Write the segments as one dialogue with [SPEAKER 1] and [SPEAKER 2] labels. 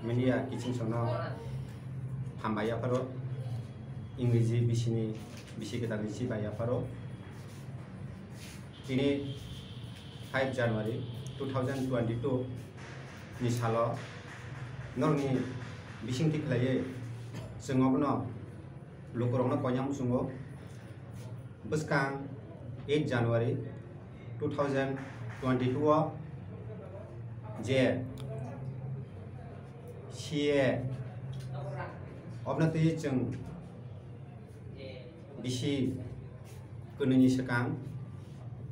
[SPEAKER 1] media kitchen sono hambaya paro Inggris bisi kita bisi baya paro ini 5 January 2022 ni salo norni bising tiklaye sengokno lukurongno konyam sungo beskang 8 January 2022 je siye obnati jeng bisi kunini sekang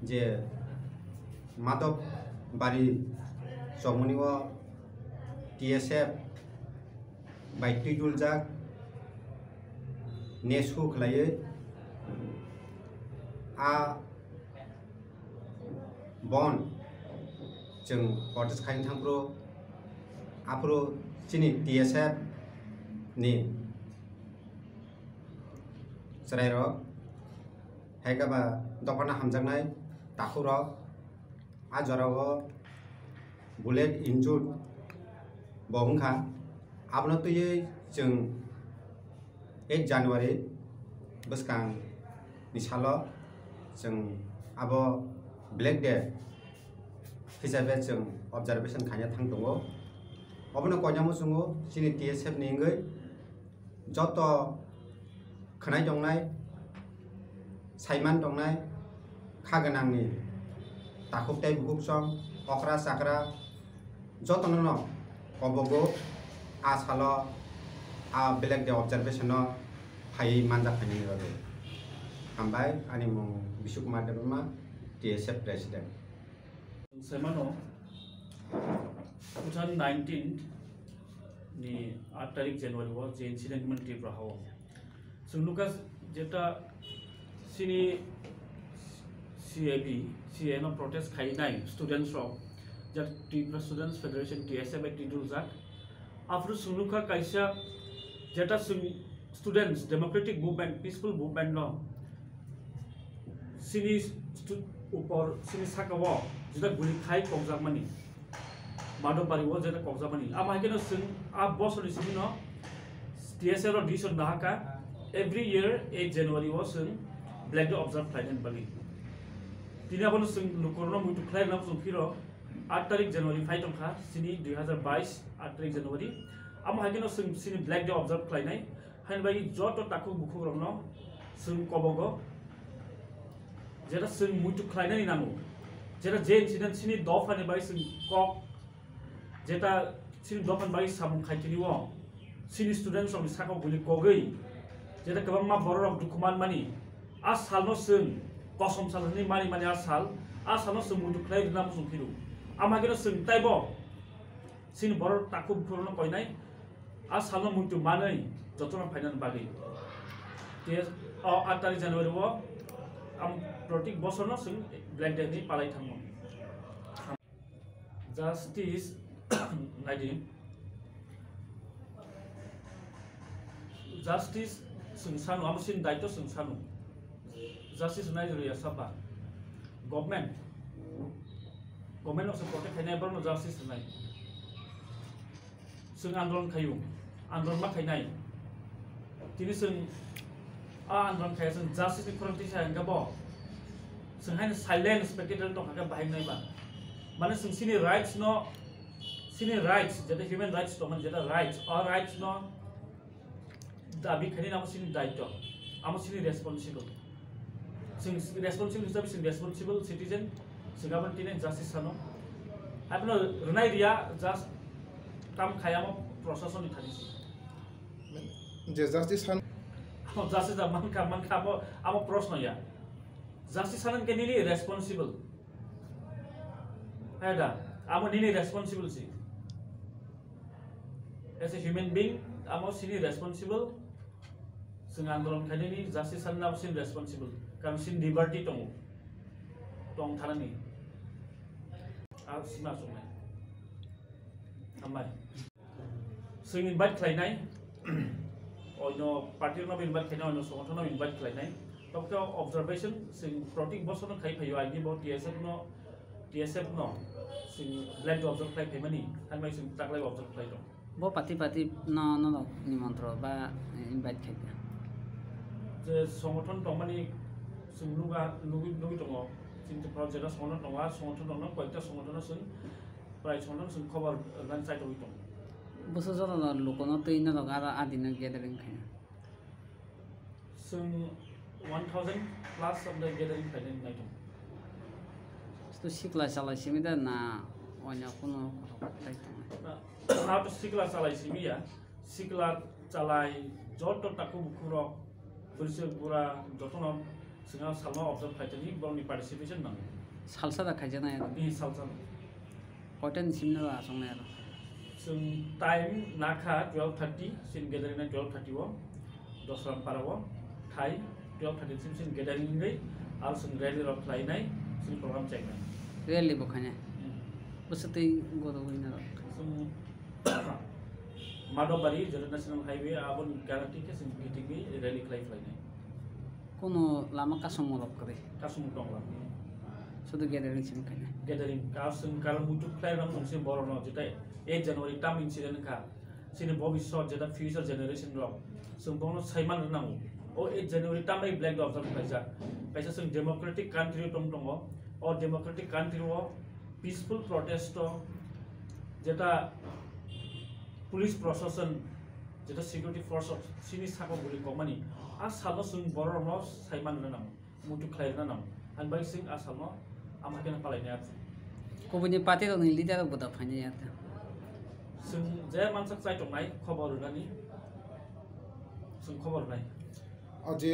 [SPEAKER 1] je matop bari somoniwo TSF by Tiprasa nesu khlaye a bon jeng order khain thangpro apro chini TSF ni serairo haigaba dokana hamjangnai takhuro a jorawo bullet injured bongkha abno tuye jeng 8 January beskang ni salo jeng abo black day hisabe jeng observation khanya thang dongo obno konyamu sungo sini TSF ni ngai joto khanai dongnai saiman dongnai khaganang ni takhuk tai bukuk song okra sakra joto no kobogo a salo a black day observation no hai manja khani robe ambai ani mong Bishukumar Debrma TSF president
[SPEAKER 2] semano 2019 ni 8 तारिख January wo je incident man Tiprasa ho sungluka jeta sini CA no protest khai nai students ro jat Tiprasa Students Federation TSF by Tiprasa after sungluka kaisa jeta students democratic movement peaceful movement no sini upor sini sakawo jeta guli khai kongjamani madopari wo jeta kongjamani ama keno sing a bosori sini no TSF ro dison nahaka every year 8 January was black day observe planet bali tini abono sing lukorno mutu khlai nam sung phiro 8 तारिख January 5 tongkha sini 2022 8 तारिख January ama hakeno sini black day observe khlainai hanbai joto takhu bukhu rongno sing kobogo jeta sing mutu khlainai namu jeta je incident sini dofane bai sing kok jeta sini dofan bai samung khaitini wo sini students of saka guli kogei jeta kabang ma borok dukuman mani asal no sing kosom salani mani asal no sing mutu khlai nam sung phiru ama keno sing taibo sini borok takhu bukhu koinai asal no mutu manai jotona final bagi tes 8 तारिख January wo am protik bosor no sing black day ni palai thangmo justice naidi justice sing sanu am sin daito sing sanu justice Nigeria saba government no sing protect khainai bro no justice nai sing andolon khayu andolon ma khainai tini sing andolon khaya sing justice ni kurangti sa ngabo sing hain silent spectator to haga bahai nai ba mane sing sini rights jeta human rights to man jeta rights no dabi khani na sini daito amo sini responsible sing responsible hisabe sing responsible citizen singaban tine justice sano apno runai ria just tam khayamo procession ni thani
[SPEAKER 3] je justice han
[SPEAKER 2] justice da man ka amo proshno ya justice hanan ke nini responsible ada amo nini responsible si as a human being amo sini responsible sing andolon khani ni justice hanan amo sin responsible kam sin liberty tong thanani a sima sumai amai sing invite khlainai oino party no invite khlainai oino songthon no invite khlainai tokto observation sing protik boson khai phayo ID bo TSF no sing black observe khai phaimani hanmai sing taklai observe khai to
[SPEAKER 4] bo pati no nimantro ba invite khaika
[SPEAKER 2] যে সংগঠন দমানি जों नुगि दङ चिन्ता प्रजेक्टआ संगठन दङ संगठन दङ कयटा संगठन जों प्राय संगठन जों खबर गान साइट दङ
[SPEAKER 4] boso jona lokono tei no ara adina gathering khaina
[SPEAKER 2] जों 1000 plus of the gathering खायनो नाय दं
[SPEAKER 4] to sikla salai simida na onya kono tai
[SPEAKER 2] how to sikla salai simia sikla chalai joto taku bukuro burse bura jotono singa salma observe खायtani bawni participation nang
[SPEAKER 4] salsa da khajana ya
[SPEAKER 2] ni salsa
[SPEAKER 4] koten simna asong na
[SPEAKER 2] जों time नाखा 12:30 सिन गेदारिं ना 12:30 वो दसराम पारावो Thai 12:30 सिन गेदारिं गई आरो जों rally रक लायनाय जों programme चेकनाय
[SPEAKER 4] really bokanya busati godo wina
[SPEAKER 2] जों माधवबारी जेरै नेशनल हाईवे आबन गारंटी के जों गिटिंगि रैली खालायनाय
[SPEAKER 4] kono lama kasomolok kare
[SPEAKER 2] कासुम दंला
[SPEAKER 4] sudu gathering sim khana
[SPEAKER 2] गेदारिं कासुम काल मुटु प्लाइराम मोनसे बरनो जेता 8 जनवरी टाम इन्सिडेंट का सिनि भविष्य जेता फ्यूचर जेनेरेशन र जों बनो साइमान नांगौ ओ 8 जनवरी टाम ब्लैक ऑब्जर्व खायजा खायजा जों डेमोक्रेटिक कंट्री दङ और डेमोक्रेटिक कंट्री वो पीसफुल प्रोटेस्ट जेता पुलिस प्रशासन जेता सिक्योरिटी फोर्स सिनि साको गुलि कमानि आ सालो जों बरनो साइमान नांगौ मुटु खायना नांगौ आं बाय सिं आ सालो आमाकेन पालायनाया
[SPEAKER 4] kobuni pati do ni leader boda phanya ya
[SPEAKER 2] जों जे मानसिक जाय दंनाय खबर होनानै जों खबर होनाय
[SPEAKER 3] जे